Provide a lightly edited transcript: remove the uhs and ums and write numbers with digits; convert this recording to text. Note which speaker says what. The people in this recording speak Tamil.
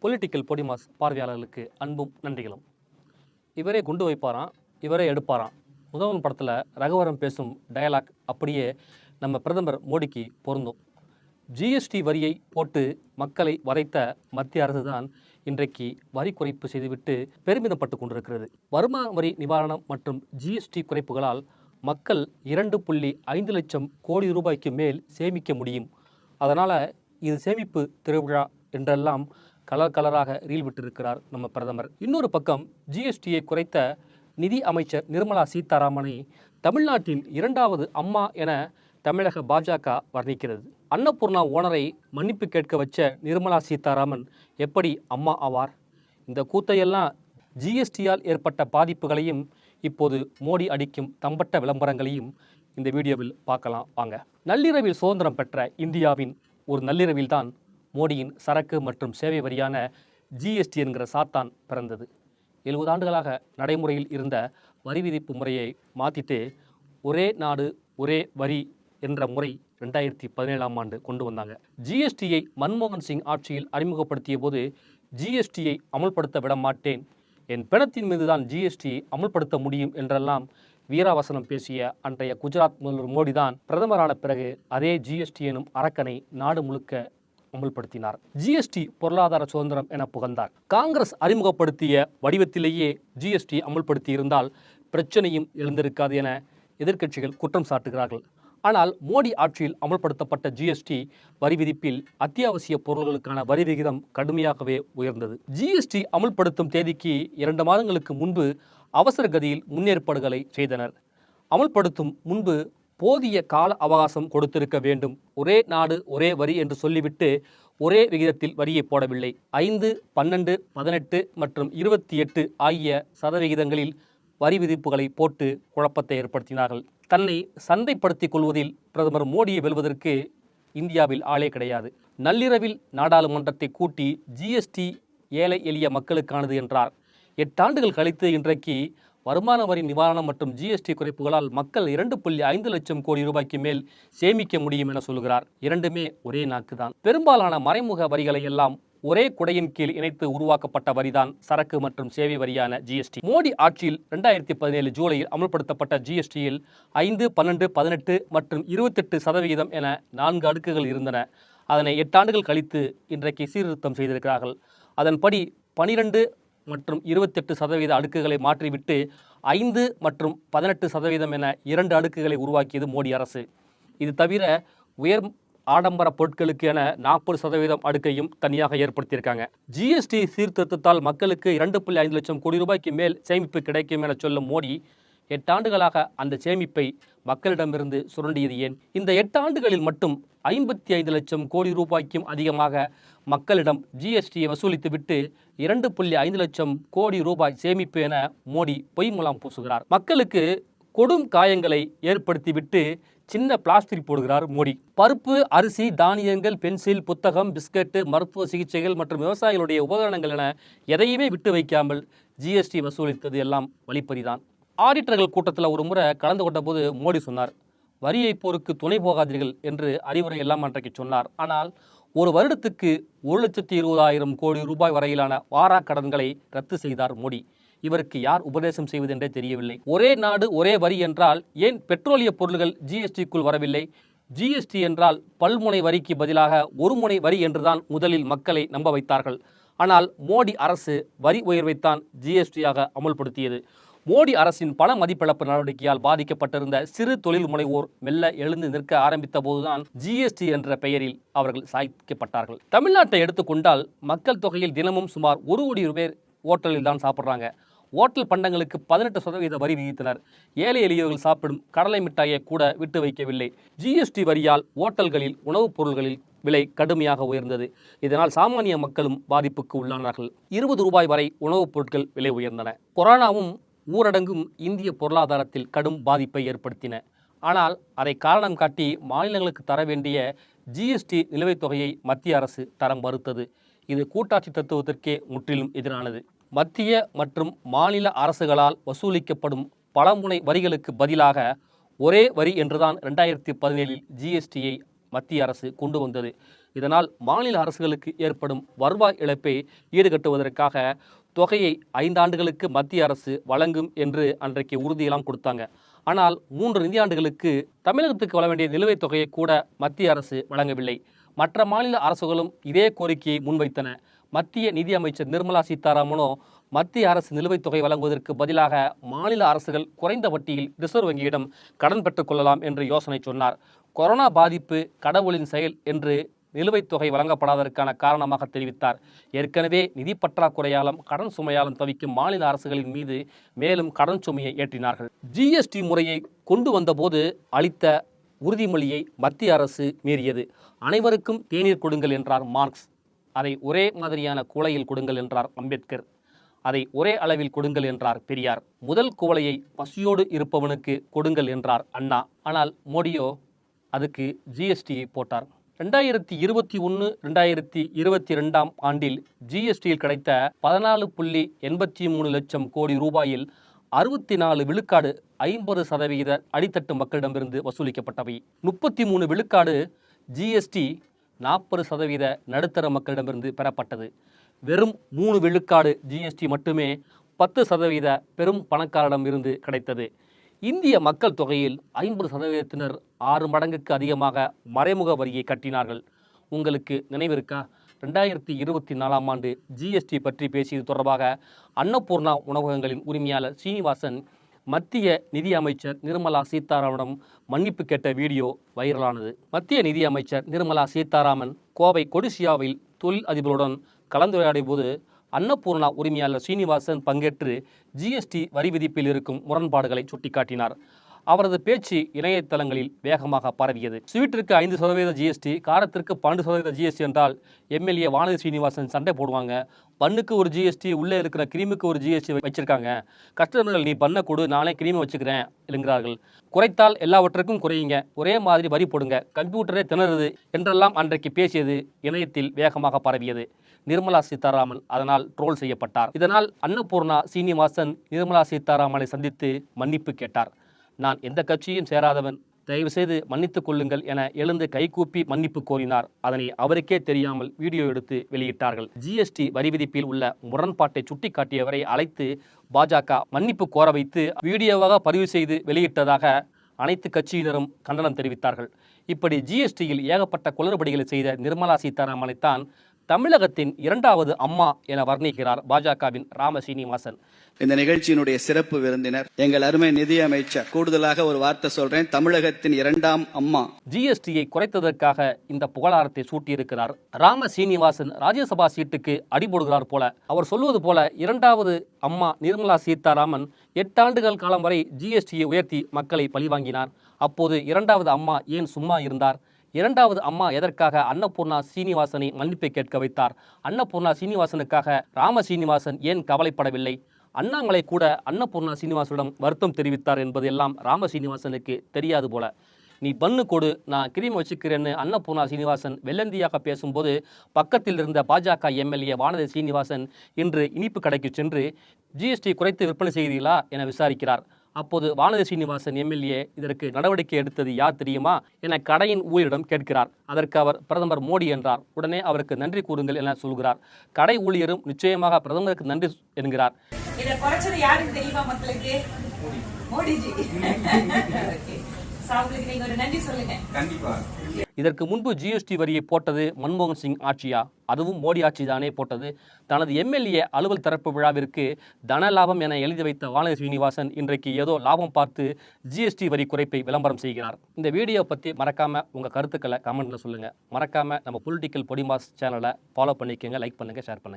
Speaker 1: பொலிட்டிக்கல் பொடிமாஸ் பார்வையாளர்களுக்கு அன்பும் நன்றிகளும். இவரே குண்டு வைப்பாராம், இவரே எடுப்பாராம். முதல்வன் படத்தில் ரகுவரன் பேசும் டயலாக் அப்படியே நம்ம பிரதமர் மோடிக்கு பொருந்தும். ஜிஎஸ்டி வரியை போட்டு மக்களை வதைத்த மத்திய அரசு தான் இன்றைக்கு வரி குறைப்பு செய்துவிட்டு பெருமிதப்பட்டு கொண்டிருக்கிறது. வருமான வரி நிவாரணம் மற்றும் ஜிஎஸ்டி குறைப்புகளால் மக்கள் 2.5 லட்சம் கோடி ரூபாய்க்கு மேல் சேமிக்க முடியும். அதனால் இது சேமிப்பு திருவிழா என்றெல்லாம் கலர் கலராக ரீல் விட்டிருக்கிறார் நம்ம பிரதமர். இன்னொரு பக்கம் ஜிஎஸ்டியை குறைத்த நிதி அமைச்சர் நிர்மலா சீதாராமனை தமிழ்நாட்டின் 2வது அம்மா என தமிழக பாஜக வர்ணிக்கிறது. அன்னபூர்ணா ஓனரை மன்னிப்பு கேட்க வச்ச நிர்மலா சீதாராமன் எப்படி அம்மா ஆவார்? இந்த கூத்தையெல்லாம் ஜிஎஸ்டியால் ஏற்பட்ட பாதிப்புகளையும் இப்போது மோடி அடிக்கும் தம்பட்ட விளம்பரங்களையும் இந்த வீடியோவில் பார்க்கலாம் வாங்க. நள்ளிரவில் சுதந்திரம் பெற்ற இந்தியாவின் ஒரு நள்ளிரவில்தான் மோடியின் சரக்கு மற்றும் சேவை வரியான ஜிஎஸ்டி என்கிற சாத்தான் பிறந்தது. 70 ஆண்டுகளாக நடைமுறையில் இருந்த வரி விதிப்பு முறையை மாற்றிட்டு ஒரே நாடு ஒரே வரி என்ற முறை 2017ஆம் ஆண்டு கொண்டு வந்தாங்க. ஜிஎஸ்டியை மன்மோகன் சிங் ஆட்சியில் அறிமுகப்படுத்திய போது ஜிஎஸ்டியை அமல்படுத்த விட மாட்டேன், என் பிணத்தின் மீது தான் ஜிஎஸ்டியை அமல்படுத்த முடியும் என்றெல்லாம் வீராவசனம் பேசிய அன்றைய குஜராத் முதல்வர் மோடி தான் பிரதமரான பிறகு அதே ஜிஎஸ்டி எனும் அரக்கனை நாடு முழுக்க அமல்படுத்தினார். ஜிஎஸ்டி பொருளாதார சுதந்திரம் என புகழ்ந்தார். காங்கிரஸ் அறிமுகப்படுத்திய வடிவத்திலேயே ஜிஎஸ்டி அமல்படுத்தி இருந்தால் பிரச்சனையும் எழுந்திருக்காது என எதிர்க்கட்சிகள் குற்றம் சாட்டுகிறார்கள். ஆனால் மோடி ஆட்சியில் அமல்படுத்தப்பட்ட ஜிஎஸ்டி வரி விதிப்பில் அத்தியாவசிய பொருட்களுக்கான வரி விகிதம் கடுமையாகவே உயர்ந்தது. ஜிஎஸ்டி அமல்படுத்தும் தேதிக்கு 2 மாதங்களுக்கு முன்பு அவசர கதியில் முன்னேற்பாடுகளை செய்தனர். அமல்படுத்தும் முன்பு போதிய கால அவகாசம் கொடுத்திருக்க வேண்டும். ஒரே நாடு ஒரே வரி என்று சொல்லிவிட்டு ஒரே விகிதத்தில் வரியை போடவில்லை. 5, 12, 18 மற்றும் 28 ஆகிய சதவிகிதங்களில் வரி விதிப்புகளை போட்டு குழப்பத்தை ஏற்படுத்தினார்கள். தன்னை சந்தைப்படுத்திக் கொள்வதில் பிரதமர் மோடியை வெல்வதற்கு இந்தியாவில் ஆளே கிடையாது. நள்ளிரவில் நாடாளுமன்றத்தை கூட்டி ஜிஎஸ்டி ஏழை எளிய மக்களுக்கானது என்றார். 8 ஆண்டுகள் கழித்து இன்றைக்கு வருமான வரி நிவாரணம் மற்றும் ஜிஎஸ்டி குறைப்புகளால் மக்கள் 2.5 லட்சம் கோடி ரூபாய்க்கு மேல் சேமிக்க முடியும் என சொல்கிறார். இரண்டுமே ஒரே நாக்குதான். பெரும்பாலான மறைமுக வரிகளை எல்லாம் ஒரே குடையின் கீழ் இணைத்து உருவாக்கப்பட்ட வரிதான் சரக்கு மற்றும் சேவை வரியான ஜிஎஸ்டி. மோடி ஆட்சியில் 2017 ஜூலையில் அமல்படுத்தப்பட்ட ஜிஎஸ்டியில் 5, 12, 18 மற்றும் 28% என 4 அடுக்குகள் இருந்தன. அதனை 8 ஆண்டுகள் கழித்து இன்றைக்கு சீர்திருத்தம் செய்திருக்கிறார்கள். அதன்படி 12 மற்றும் 28% அடுக்குகளை மாற்றிவிட்டு 5 மற்றும் 18% என 2 அடுக்குகளை உருவாக்கியது மோடி அரசு. இது தவிர உயர் ஆடம்பர பொருட்களுக்கு என 40% அடுக்கையும் தனியாக ஏற்படுத்தியிருக்காங்க. ஜிஎஸ்டி சீர்திருத்தத்தால் மக்களுக்கு 2.5 லட்சம் கோடி ரூபாய்க்கு மேல் சேமிப்பு கிடைக்கும் என சொல்லும் மோடி 8 ஆண்டுகளாக அந்த சேமிப்பை மக்களிடமிருந்து சுரண்டியது ஏன்? இந்த 8 ஆண்டுகளில் மட்டும் 55 லட்சம் கோடி ரூபாய்க்கும் அதிகமாக மக்களிடம் ஜிஎஸ்டியை வசூலித்துவிட்டு 2.5 லட்சம் கோடி ரூபாய் சேமிப்பு என மோடி பொய் முலாம் பூசுகிறார். மக்களுக்கு கொடும் காயங்களை ஏற்படுத்திவிட்டு சின்ன பிளாஸ்டிக் போடுகிறார் மோடி. பருப்பு, அரிசி, தானியங்கள், பென்சில், புத்தகம், பிஸ்கட்டு, மருத்துவ சிகிச்சைகள் மற்றும் விவசாயிகளுடைய உபகரணங்கள் என எதையுமே விட்டு வைக்காமல் ஜிஎஸ்டி வசூலித்தது எல்லாம் வழிப்பறிதான். ஆடிட்டர்கள் கூட்டத்தில் ஒரு முறை கலந்து கொண்ட போது மோடி சொன்னார், வரி ஏய்ப்போருக்கு துணை போகாதீர்கள் என்று அறிவுரை எல்லாம் அன்றைக்கு சொன்னார். ஆனால் ஒரு வருடத்துக்கு 1,20,000 கோடி ரூபாய் வரையிலான வாரா கடன்களை ரத்து செய்தார் மோடி. இவருக்கு யார் உபதேசம் செய்வது என்றே தெரியவில்லை. ஒரே நாடு ஒரே வரி என்றால் ஏன் பெட்ரோலிய பொருட்கள் ஜிஎஸ்டிக்குள் வரவில்லை? ஜிஎஸ்டி என்றால் பல்முனை வரிக்கு பதிலாக ஒரு முனை வரி என்றுதான் முதலில் மக்களை நம்ப வைத்தார்கள். ஆனால் மோடி அரசு வரி உயர்வைத்தான் ஜிஎஸ்டியாக அமல்படுத்தியது. மோடி அரசின் பண மதிப்பிழப்பு நடவடிக்கையால் பாதிக்கப்பட்டிருந்த சிறு தொழில் முனைவோர் மெல்ல எழுந்து நிற்க ஆரம்பித்த போதுதான் ஜிஎஸ்டி என்ற பெயரில் அவர்கள் சாய்க்கப்பட்டார்கள். தமிழ்நாட்டை எடுத்துக்கொண்டால் மக்கள் தொகையில் தினமும் சுமார் 1 கோடி பேர் ஓட்டலில் தான் சாப்பிட்றாங்க. ஓட்டல் பண்டங்களுக்கு 18% வரி விதித்தனர். ஏழை எளியவர்கள் சாப்பிடும் கடலை மிட்டாயை கூட விட்டு வைக்கவில்லை. ஜிஎஸ்டி வரியால் ஓட்டல்களில் உணவுப் பொருள்களில் விலை கடுமையாக உயர்ந்தது. இதனால் சாமானிய மக்களும் பாதிப்புக்கு உள்ளானார்கள். 20 ரூபாய் வரை உணவுப் பொருட்கள் விலை உயர்ந்தன. கொரோனாவும் ஊரடங்கும் இந்திய பொருளாதாரத்தில் கடும் பாதிப்பை ஏற்படுத்தின. ஆனால் அதை காரணம் காட்டி மாநிலங்களுக்கு தர வேண்டிய ஜிஎஸ்டி நிலுவைத் தொகையை மத்திய அரசு தர மறுத்தது. இது கூட்டாட்சி தத்துவத்திற்கே முற்றிலும் எதிரானது. மத்திய மற்றும் மாநில அரசுகளால் வசூலிக்கப்படும் பல முனை வரிகளுக்கு பதிலாக ஒரே வரி என்றுதான் 2017 ஜிஎஸ்டியை மத்திய அரசு கொண்டு வந்தது. இதனால் மாநில அரசுகளுக்கு ஏற்படும் வருவாய் இழப்பை ஈடுகட்டுவதற்காக தொகையை 5 ஆண்டுகளுக்கு மத்திய அரசு வழங்கும் என்று அன்றைக்கு உறுதியெல்லாம் கொடுத்தாங்க. ஆனால் 3 நிதியாண்டுகளுக்கு தமிழகத்துக்கு வர வேண்டிய நிலுவைத் தொகையை கூட மத்திய அரசு வழங்கவில்லை. மற்ற மாநில அரசுகளும் இதே கோரிக்கையை முன்வைத்தன. மத்திய நிதியமைச்சர் நிர்மலா சீதாராமனோ மத்திய அரசு நிலுவைத் தொகை வழங்குவதற்கு பதிலாக மாநில அரசுகள் குறைந்த வட்டியில் ரிசர்வ் வங்கியிடம் கடன் பெற்றுக்கொள்ளலாம் என்று யோசனை சொன்னார். கொரோனா பாதிப்பு கடவுளின் செயல் என்று நிலுவைத் தொகை வழங்கப்படாததற்கான காரணமாக தெரிவித்தார். ஏற்கனவே நிதி பற்றாக்குறையாலும் கடன் சுமையாலும் தவிக்கும் மாநில அரசுகளின் மீது மேலும் கடன் சுமையை ஏற்றினார்கள். ஜிஎஸ்டி முறையை கொண்டு வந்தபோது அளித்த உறுதிமொழியை மத்திய அரசு மீறியது. அனைவருக்கும் தேநீர் கொடுங்கள் என்றார் மார்க்ஸ். அதை ஒரே மாதிரியான குவளையில் கொடுங்கள் என்றார் அம்பேத்கர். அதை ஒரே அளவில் கொடுங்கள் என்றார் பெரியார். முதல் குவளையை பசியோடு இருப்பவனுக்கு கொடுங்கள் என்றார் அண்ணா. ஆனால் மோடியோ அதுக்கு ஜிஎஸ்டியை போட்டார். 2021-2022 ஆண்டில் ஜிஎஸ்டியில் கிடைத்த 14.83 லட்சம் கோடி ரூபாயில் 64 விழுக்காடு 50% அடித்தட்டு மக்களிடமிருந்து வசூலிக்கப்பட்டவை. 33 விழுக்காடு ஜிஎஸ்டி 40% நடுத்தர மக்களிடமிருந்து பெறப்பட்டது. வெறும் 3 விழுக்காடு ஜிஎஸ்டி மட்டுமே 10% பெரும் பணக்காரிடம் இருந்து கிடைத்தது. இந்திய மக்கள் தொகையில் 50%-னர் 6 மடங்குக்கு அதிகமாக மறைமுக வரியை கட்டினார்கள். உங்களுக்கு நினைவிருக்கா? 2024 ஆண்டு ஜிஎஸ்டி பற்றி பேசியது தொடர்பாக அன்னபூர்ணா உணவகங்களின் உரிமையாளர் சீனிவாசன் மத்திய நிதி அமைச்சர் நிர்மலா சீதாராமனிடம் மன்னிப்பு கேட்ட வீடியோ வைரலானது. மத்திய நிதி அமைச்சர் நிர்மலா சீதாராமன் கோவை கொடிசியாவில் தொழில் அதிபருடன் கலந்துரையாடிய போது அன்னபூர்ணா உரிமையாளர் சீனிவாசன் பங்கேற்று ஜிஎஸ்டி வரி விதிப்பில் இருக்கும் முரண்பாடுகளை சுட்டிக்காட்டினார். அவரது பேச்சு இணையதளங்களில் வேகமாக பரவியது. ஸ்வீட்டிற்கு 5% ஜிஎஸ்டி, காரத்திற்கு 12% ஜிஎஸ்டி என்றால் எம்எல்ஏ வானதி சீனிவாசன் சண்டை போடுவாங்க. பண்ணுக்கு ஒரு ஜிஎஸ்டி, உள்ளே இருக்கிற கிரீமுக்கு ஒரு ஜிஎஸ்டி வச்சிருக்காங்க. கஸ்டமர்கள் நீ பண்ண கொடு, நானே கிரீமை வச்சுக்கிறேன் என்கிறார்கள். குறைத்தால் எல்லாவற்றுக்கும் குறையுங்க, ஒரே மாதிரி வரி போடுங்க, கம்ப்யூட்டரே திணறுது என்றெல்லாம் அன்றைக்கு பேசியது இணையத்தில் வேகமாக பரவியது. நிர்மலா சீதாராமன் அதனால் ட்ரோல் செய்யப்பட்டார். இதனால் அன்னபூர்ணா சீனிவாசன் நிர்மலா சீதாராமனை சந்தித்து மன்னிப்பு கேட்டார். நான் எந்த கட்சியும் சேராதவன், தயவுசெய்து மன்னித்துக் கொள்ளுங்கள் என எழுந்து கைகூப்பி மன்னிப்பு கோரினார். அதனை அவருக்கே தெரியாமல் வீடியோ எடுத்து வெளியிட்டார்கள். ஜிஎஸ்டி வரி விதிப்பில் உள்ள முரண்பாட்டை சுட்டிக்காட்டியவரை அழைத்து பாஜக மன்னிப்பு கோர வைத்து வீடியோவாக பதிவு செய்து வெளியிட்டதாக அனைத்து கட்சியினரும் கண்டனம் தெரிவித்தார்கள். இப்படி ஜிஎஸ்டியில் ஏகப்பட்ட குளறுபடிகளை செய்த நிர்மலா சீதாராமனைத்தான் தமிழகத்தின் 2வது அம்மா என வர்ணிக்கிறார் பாஜகவின் ராம சீனிவாசன்.
Speaker 2: இந்த நிகழ்ச்சியினுடைய சிறப்பு விருந்தினர் எங்கள் அருமை நிதி அமைச்சர். கூடுதலாக ஒரு வார்த்தை சொல்றேன், தமிழகத்தின் 2ஆம் அம்மா.
Speaker 1: ஜிஎஸ்டியை குறைத்ததற்காக இந்த புகழாரத்தை சூட்டியிருக்கிறார் ராம சீனிவாசன். ராஜ்யசபா சீட்டுக்கு அடிபோடுகிறார் போல. அவர் சொல்வது போல 2வது அம்மா நிர்மலா சீதாராமன் 8 ஆண்டுகள் காலம் வரை ஜிஎஸ்டியை உயர்த்தி மக்களை பழிவாங்கினார். அப்போது 2வது அம்மா ஏன் சும்மா இருந்தார்? 2வது அம்மா எதற்காக அன்னபூர்ணா சீனிவாசனை மன்னிப்பை கேட்க வைத்தார்? அன்னபூர்ணா சீனிவாசனுக்காக ராம சீனிவாசன் ஏன் கவலைப்படவில்லை? அண்ணாமலை கூட அன்னபூர்ணா சீனிவாசனிடம் வருத்தம் தெரிவித்தார் என்பது எல்லாம் ராம சீனிவாசனுக்கு தெரியாது போல. நீ பண்ணு கொடு, நான் கிரீம் வச்சுக்கிறேன்னு அன்னபூர்ணா சீனிவாசன் வெள்ளந்தியாக பேசும்போது பக்கத்தில் இருந்த பாஜக எம்எல்ஏ வானதி சீனிவாசன் இன்று இனிப்பு கடைக்கு சென்று ஜிஎஸ்டி குறைத்து விற்பனை செய்தீர்களா என விசாரிக்கிறார். அப்போது வானதி சீனிவாசன் எம்எல்ஏ இதற்கு நடவடிக்கை எடுத்தது யார் தெரியுமா என கடையின் ஊழியரிடம் கேட்கிறார். அதற்கு அவர் பிரதமர் மோடி என்றார். உடனே அவருக்கு நன்றி கூறுங்கள் என சொல்கிறார். கடை ஊழியரும் நிச்சயமாக பிரதமருக்கு நன்றி என்கிறார். இதற்கு முன்பு ஜிஎஸ்டி வரியை போட்டது மன்மோகன் சிங் ஆட்சியா? அதுவும் மோடி ஆட்சி தானே போட்டது. தனது எம்எல்ஏ அலுவல் திறப்பு விழாவிற்கு தன லாபம் என எழுதி வைத்த வானதி சீனிவாசன் இன்றைக்கு ஏதோ லாபம் பார்த்து ஜிஎஸ்டி வரி குறைப்பை விளம்பரம் செய்கிறார். இந்த வீடியோ பற்றி மறக்காம உங்க கருத்துக்களை கமெண்ட்ல சொல்லுங்க. மறக்காம நம்ம பொலிட்டிக்கல் பொடிமாஸ் சேனலை ஃபாலோ பண்ணிக்கங்க, லைக் பண்ணுங்க, ஷேர் பண்ணுங்க.